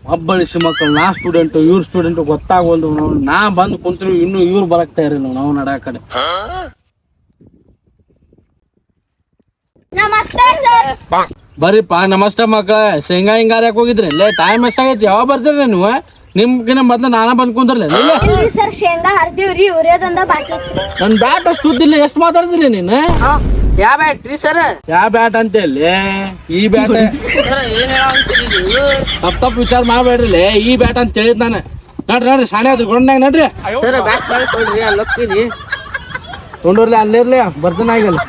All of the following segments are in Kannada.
ಹಬ್ಬಳಿಸಿ ಮಕ್ಕಳು ನಾ ಸ್ಟೂಡೆಂಟ್ ಇವ್ರ ಸ್ಟೂಡೆಂಟ್ ಗೊತ್ತಾಗೋಲ್ದು ನಾವು ನಾ ಬಂದು ಕುಂತ್ರು ಇನ್ನು ಇವ್ರು ಬರಕ್ತಾ ಇರಿ ನಾವು ನಡ ಕಡೆ ನಮಸ್ತೆ ಸರ್. ಬರ್ರಿಪ್ಪ ನಮಸ್ತೆ ಮಕ್ಕಳ ಶೇಂಗಾ ಹಿಂಗಾರ್ಯಾಕ ಹೋಗಿದ್ರಿ ಇಲ್ಲೇ ಟೈಮ್ ಎಷ್ಟಾಗೈತಿ ಯಾವಾಗ ಬರ್ತೀರಿ ನೀವು ನಿಮ್ಗಿನ ಮೊದ್ಲು ನಾನ ಬಂದ್ ಕುಂದ್ರಲ್ಲ ಇಲ್ರಿ ಸರ್ ಶೇಂಗಾ ಹರಿದಿವ್ರಿ ಉರಿಯೋದಂದ ಬಾಕಿ ಐತ್ರಿ. ನನ್ ಬ್ಯಾಟ್ ಅಷ್ಟು ಉದ್ದಿಲ್ಲ ಎಷ್ಟು ಮಾತಾಡ್ತೀರಿ ನೀನು ಯಾವ ಬ್ಯಾಟ್ರಿ ಸರ್? ಯಾವ ಬ್ಯಾಟ್ ಅಂತ ಹೇಳಿ ಈ ಬ್ಯಾಟ್ ಏನ್ ಹೇಳಂತೀರಿ ನೀವು? ತಪ್ಪ ವಿಚಾರ ಮಾಡ್ಬೇಡ್ರಿ ಈ ಬ್ಯಾಟ್ ಅಂತ ಹೇಳಿದ್ ನಾನು ನೋಡ್ರಿ ಶಾಣೆ ಆದ್ರಿ ಗೊಂಡಾಗ ನೋಡ್ರಿ ಸರ್ ಬ್ಯಾಟ್ ಮಾಡ್ಕೊಡ್ರಿ ಅಲ್ಲಿ ಹೋಗ್ತೀನಿ. ತೊಗೊಂಡ್ರಿ ಅಲ್ಲಿರ್ಲಿ ಬರ್ತಾನ ಆಗಿಲ್ಲ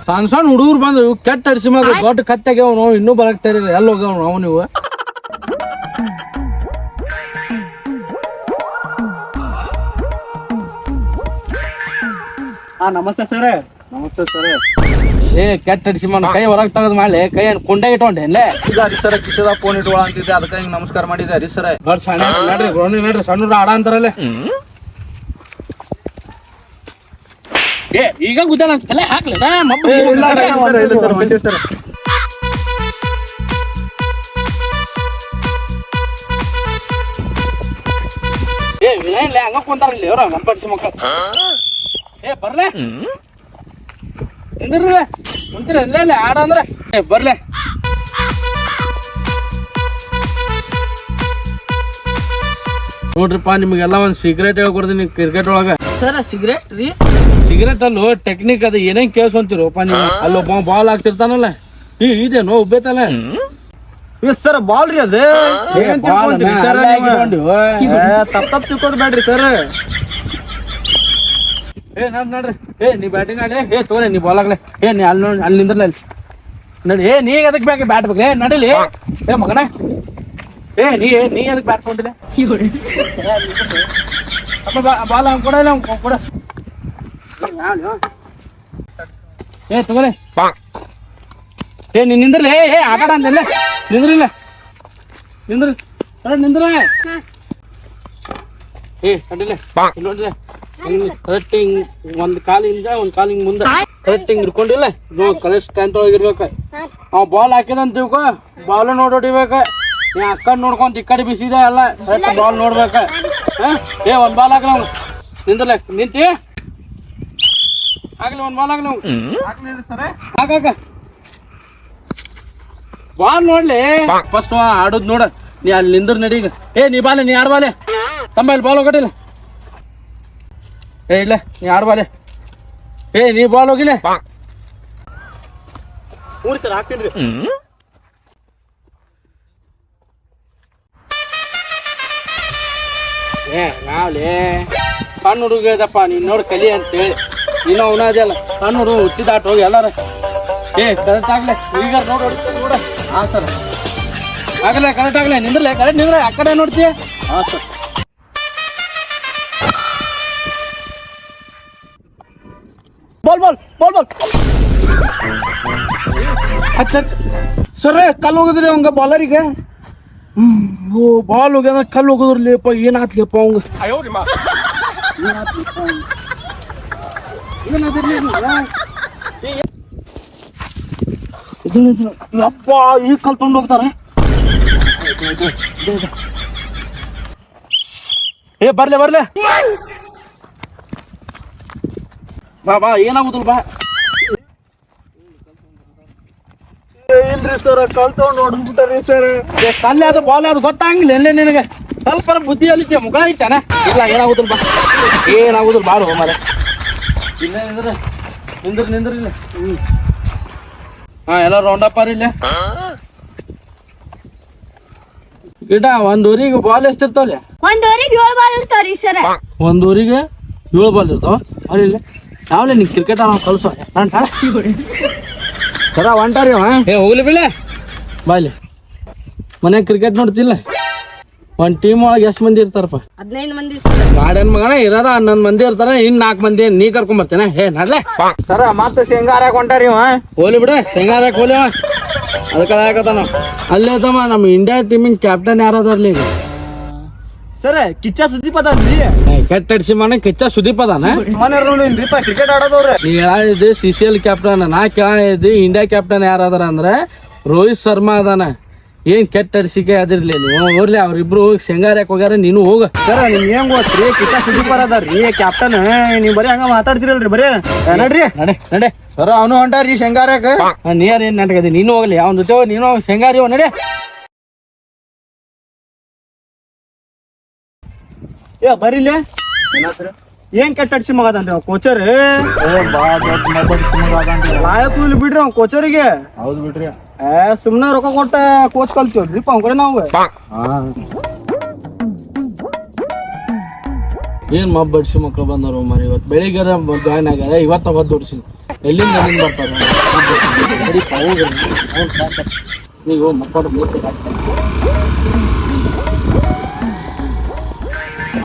ಸಣ್ಣ ಸಣ್ಣ ಹುಡುಗರು ಬಂದು ಕೆಟ್ಟ ಅಡಿಸಿ ಮಗ ದೊಡ್ಡ ಕತ್ತಾಗ್ಯಾವ ನಾವು ಇನ್ನೂ ಬರಕ್ತಾ ಇರಲಿಲ್ಲ ಎಲ್ಲಿ ಹೋಗ್ಯಾವ ನಾವು ನೀವು ನಮಸ್ತೆ ಸರ್. ನಮಸ್ತೆ ಸರ್. ಏ ಕೆಟ್ಟ ಅಡಿಸಿ ಮನ ಕೈ ಹೊರಗೆ ತೆಗೆದ್ ಮಾಡ್ಲಿ ಕೈ ಏನು ಕುಂಡ ಇಟ್ಕೊಂಡೆ ಅಲ್ಲೇ ಈಗ ಹರಿ ಸರ ಕಿಶದ ಫೋನ್ ಇಟ್ಕೊಳ ಅಂತಿದ್ದೆ ಅದಕ್ಕೆ ಹಿಂಗ್ ನಮಸ್ಕಾರ ಮಾಡಿದ್ದೆ ಹರಿ ಸರ. ದೊಡ್ಡ ಶಾಣೆ ನೋಡ್ರಿ ಗ್ರೌಂಡಿಗೆ ನೋಡ್ರಿ ಸಣ್ಣ ಹುಡುಗ ಆಡ ಅಂತಾರಲ್ಲೇ ಏ ಈಗ ಗುದ್ದಾನ ತಲೆ ಹಾಕ್ಲಿ ಏ ವಿನಯ್ ಹಂಗ ಕುಂತಾರಲ್ಲಿ ಅವ್ರ ನಂಪಡಿಸಿ ಮಕ್ಕಳು ಏ ಬರ್ಲೆ ನಿಂದ್ರಲ್ಲ ಕುಂತೀರ ಇಲ್ಲೇ ಆಡ ಅಂದ್ರೆ ಏ ಬರ್ಲೆ ನೋಡ್ರಿಪ್ಪ ನಿಮಗೆಲ್ಲ ಒಂದು ಸೀಕ್ರೆಟ್ ಹೇಳ್ಕೊಡ್ತೀನಿ ಕ್ರಿಕೆಟ್ ಒಳಗ ಸರ್ ಸಿಗರೇಟ್ ರೀ? ಸಿಗರೇಟ್ ಅಲ್ಲೂ ಟೆಕ್ನಿಕ್ ಅದು ಏನೇನ್ ಕೇಳಿಸ್ಕೊಂತೀರಪ್ಪ ನೀವು ಅಲ್ಲೊಬ್ಬ ಬಾಲ್ ಹಾಕ್ತಿರ್ತಾನಲ್ಲ ಇದೇನೋ ಉಬ್ಬೇತಲ್ಲ ಸರ್ ಬಾಲ್ ರೀ ಅದು ತಪ್ಪ ತಿಳ್ಕೊದ್ ಬೇಡ್ರಿ ಸರ್. ಏ ನೋಡ್ರಿ ಏ ನೀ ಬ್ಯಾಟಿಂಗ್ ಆಡ್ಲಿ ಏ ತೋರಿ ನೀ ಬಾಲ್ ಆಗ್ಲೆ ಏ ನೀ ಅಲ್ಲಿ ನೋಡಿ ಅಲ್ಲಿ ನಿಂದ್ರಲ್ಲ ಅಲ್ಲಿ ನಡಿ ಏ ನೀ ಅದಕ್ಕೆ ಬೇಕು ಬ್ಯಾಟ್ ಬೇಕು ಏ ನಡಿಲಿ ಏ ಮಗನ ಏ ನೀ ಅದಕ್ಕೆ ಬ್ಯಾಟ್ ಕೊಂಡಿಲ್ಲ ಬಾಲ್ ಹಂಗೆ ಕೊಡಲ್ಲ ಕೊಡ ಏ ತಗೋಲೆ ಏ ನೀ ನಿಂದ್ರಲಿ ಏ ಆಟಾಡ ಅಂದಲ್ಲ ನಿಂದ್ರಿಲ್ಲ ನಿಂದ್ರಿ ನಿಂದ್ರ ಏ ಅಡ್ಡಿಲ್ಲ ನೋಡ್ರಿ ಕರೆಕ್ಟ್ ಹಿಂಗ್ ಒಂದ್ ಕಾಲಿಂದ ಒಂದ್ ಕಾಲಿಂಗ್ ಮುಂದೆ ಕರೆಕ್ಟ್ ಹಿಂಗ್ ಹಿಡ್ಕೊಂಡಿಲ್ಲ ಕರೆಕ್ಟ್ ಸ್ಟ್ಯಾಂಡ್ ಒಳಗಿರ್ಬೇಕ ಅವ್ ಬಾಲ್ ಹಾಕಿದಂತ ತಿಳ್ಕೊ ಬಾಲ್ ನೋಡಿ ಹೊಡಿಬೇಕ ನೀ ಆ ಕಡೆ ನೋಡ್ಕೊಂತ ಈ ಕಡೆ ಬಿಸಿದೆ ಅಲ್ಲ ಕರೆಕ್ಟ್ ಬಾಲ್ ನೋಡ್ಬೇಕ ಏ ಒಂದ್ ಬಾಲ್ ಹಾಕ್ಲ ನಿಂದ್ರಲ್ಲ ನಿಂತಿ ಆಗ್ಲಿ ಒಂದ್ ಬಾಲ್ ಆಗ್ಲಿ ಹಾಕಾಕ ಬಾಲ್ ನೋಡ್ಲಿ ಫಸ್ಟ್ ಆಡುದ್ ನೋಡ ನೀ ಅಲ್ಲಿ ನಿಂದ್ರ ನಡೀಗ ಏ ನೀ ಬಾಲೆ ನೀ ಯಾರು ಬಾಲೆ ತಮ್ಮ ಇಲ್ಲಿ ಬಾಲ್ ಹೋಗಟ್ಟಿಲ್ಲ ಏ ಇಲ್ಲ ನೀ ಯಾರು ಬಾಲೆ ಏ ನೀ ಬಾಲ್ ಹೋಗಿಲ್ಲ ಹ್ಞೂ ಸರ್ ಹಾಕ್ತೀನಿ ರೀ. ಏ ನಾವ್ಲೇ ಸಣ್ಣ ಹುಡುಗದಪ್ಪ ನೀನ್ ನೋಡಿ ಕಲಿ ಅಂತೇಳಿ ನೀನು ಅವನ ಅದಲ್ಲ ಸಣ್ಣ ಹುಡುಗ ಹುಚ್ಚಿದಾಟ ಹೋಗಿ ಎಲ್ಲಾರ ಏ ಕರೆಕ್ಟ್ ಆಗ್ಲೆ ಈಗ ನೋಡ ಹಾ ಸರ್ ಆಗಲ್ಲ ಕರೆಕ್ಟ್ ಆಗ್ಲೆ ನಿಂದ್ರಲೆ ಕರೆಕ್ಟ್ ನಿಂದ್ರೆ ಆ ಕಡೆ ನೋಡ್ತೀಯ ಹಾ sir ball ball ball ball sir ಕಲ್ಲು ಹೋಗಿದ್ರಿ ಅವಂಗ ಬಾಲರಿಗೆ ಓ ಬಾಲ್ ಹೋಗ್ಯಂದ್ರೆ ಕಲ್ಲು ಹೋಗೋದ್ರಲಿಪ್ಪ ಏನಾತ್ಲಿಪ್ಪ ಅವಂಗ ಅಪ್ಪ ಈಗ ಕಲ್ ತೊಗೊಂಡು ಹೋಗ್ತಾರ ಏ ಬರ್ಲೆ ಬಾ ಏನಾಗುದಿಲ್ಲ ಬಾ ಇಲ್ರಿ ಸರ್ ಕಲ್ ತಗೊಂಡು ಹೊಡೆದ್ಬಿಟ್ಟಾರಿ ಸರ್. ಕಲ್ಲೆ ಅದು ಬಾಲ್ ಅದು ಗೊತ್ತಾಗಿಲ್ಲ ಎಲ್ಲೇ ನಿನಗೆ ಸ್ವಲ್ಪ ಬುದ್ಧಿ ಅಲ್ಲಿ ಮುಗ ಇಟ್ಟಾನೆ ಇಲ್ಲ ಏನಾಗುದಿಲ್ಲ ಬಾ ಏನಾಗುದಿಲ್ಲ ಬಾಡು ಮಾರ ಇಲ್ಲ ನಿಂದ್ರ ಇಲ್ಲ ಹಾ ಎಲ್ಲ ರೌಂಡಪ್ ಇಲ್ಲ ಗಿಡ ಒಂದ್ ಊರಿಗೆ ಬಾಲ್ ಎಷ್ಟಿರ್ತಾವಲ್ಲ ಒಂದ್ ಊರಿಗೆ 7 ಬಾಲ್ ಇರ್ತಾವ್ರಿ ಸರ್. ಒಂದ್ ಊರಿಗೆ 7 ಬಾಲ್ ಇರ್ತಾವ ಅಲ್ಲಿ ಯಾವಲೇ ನೀ ಕ್ರಿಕೆಟ್ ನಾವು ಕಳ್ಸೋ ನಾನು ಸರ ಹೊಂಟಾರಿ ಏ ಹೋಗ್ಲಿ ಬಿಳೆ ಬಾಯ್ಲಿ ಮನ್ಯಾಗ ಕ್ರಿಕೆಟ್ ನೋಡ್ತಿಲ್ಲ ಒಂದ್ ಟೀಮ್ ಒಳಗೆ ಎಷ್ಟು ಮಂದಿ ಇರ್ತಾರಪ್ಪ? 15 ಮಂದಿ ಗಾರ್ಡನ್ ಮಗನ ಇರೋದ 11 ಮಂದಿ ಇರ್ತಾರ ಇನ್ 4 ಮಂದಿ ನೀ ಕರ್ಕೊಂಡ್ ಬರ್ತೇನೆ ಹೇ ನಡ್ಲೆ ಸರ ಮತ್ತೆ ಶೇಂಗಾ ಹಾರಕ್ ಹೊಂಟಾರಿ ಹೋಗ್ಲಿ ಬಿಡ ಶೇಂಗಾರಕ್ ಹೋಗ್ಲಿ ಅದಕ್ಕೆ ಹಾಕತಾನ ಅಲ್ಲೇ ತಮ್ಮ ನಮ್ಮ ಇಂಡಿಯಾ ಟೀಮಿನ ಕ್ಯಾಪ್ಟನ್ ಯಾರದಾರ್ಲಿ ಈಗ ಸರ್ ಕಿಚ್ಚ ಸುದೀಪ್ ಅದಾನ್ರಿ ಕೆಟ್ಟ ಅಡಿಸಿ ಮನೆ ಕಿಚ್ಚ ಸುದೀಪ್ ಅದಾನ ಮನೆ ನೋಡಿನ್ರಿಪ್ಪ ಕ್ರಿಕೆಟ್ ಆಡೋದವ್ರೆ. ನೀ ಹೇಳಿದ್ದು CCL ಕ್ಯಾಪ್ಟನ್ ನಾ ಕೇಳಿದ್ದು ಇಂಡಿಯಾ ಕ್ಯಾಪ್ಟನ್ ಯಾರದಾರ ಅಂದ್ರೆ ರೋಹಿತ್ ಶರ್ಮಾ ಅದಾನ ಏನ್ ಕೆಟ್ಟ ಅಡಿಸಿಕೆ ಅದಿರ್ಲಿ ನೀವು ಹೋಗ್ಲಿ ಅವ್ರಿಬ್ರು ಹೋಗಿ ಶೇಂಗಾರ ಹೋಗ್ಯಾರ ನೀನು ಹೋಗ. ಸರ ನಿಮ್ ಹೆಂಗ್ ಗೊತ್ತ್ರಿ ಕಿತ್ತ ಸುದೀಪರ್ ಅದಾರ್ರಿ ಕ್ಯಾಪ್ಟನ್ ನೀವ್ ಬರೀ ಹಂಗ ಮಾತಾಡ್ತಿರಲ್ರಿ ಬರೀ ನಡ್ರಿ ನಡೆ ನಡೆ. ಸರ ಅವನು ಹೊಂಟಾರ್ರಿ ಶೇಂಗಾರ್ಯಾಕ. ನೀರ್ ಏನ್ ನಾಟಕದಿ ನೀನು ಹೋಗ್ಲಿ ಅವ್ನ ಜೊತೆ ಹೋಗ್ ನೀನು ಶೇಂಗಾರಿ ನಡೆ. ಏ ಬರೀಲಿ ಏನ್ ಕೆಟ್ಟ ಅಡ್ಸಿ ಮಗದನ್ರಿ ಅವ್ ಕೋಚರ್ ಲಾಯಕು ಇಲ್ಲಿ ಬಿಡ್ರಿ ಅವ್ ಕೋಚರಿಗೆ. ಹೌದು ಬಿಡ್ರಿ. ಸುಮ್ನೆ ರೊಕ್ಕ ಕೊಟ್ಟ ಕೋಚ್ ಕಲ್ತೀವ್ರಿ ಅವ್ನ ಕಡೆ ನಾವು. ಏನ್ ಬಡ್ಸಿ ಮಕ್ಳು ಬಂದವರು ಮರಿ ಇವತ್ತು ಬೆಳಿಗ್ಗೆ ಜಾಯ್ನ್ ಆಗ್ಯಾರ ಇವತ್ತ ಹೊತ್ತು ಹೊಡ್ಸಿ ಎಲ್ಲಿಂದ ಎಲ್ಲಿಂದ ಬರ್ತಾರೆ. ನೀವು ಮಕ್ಕಳು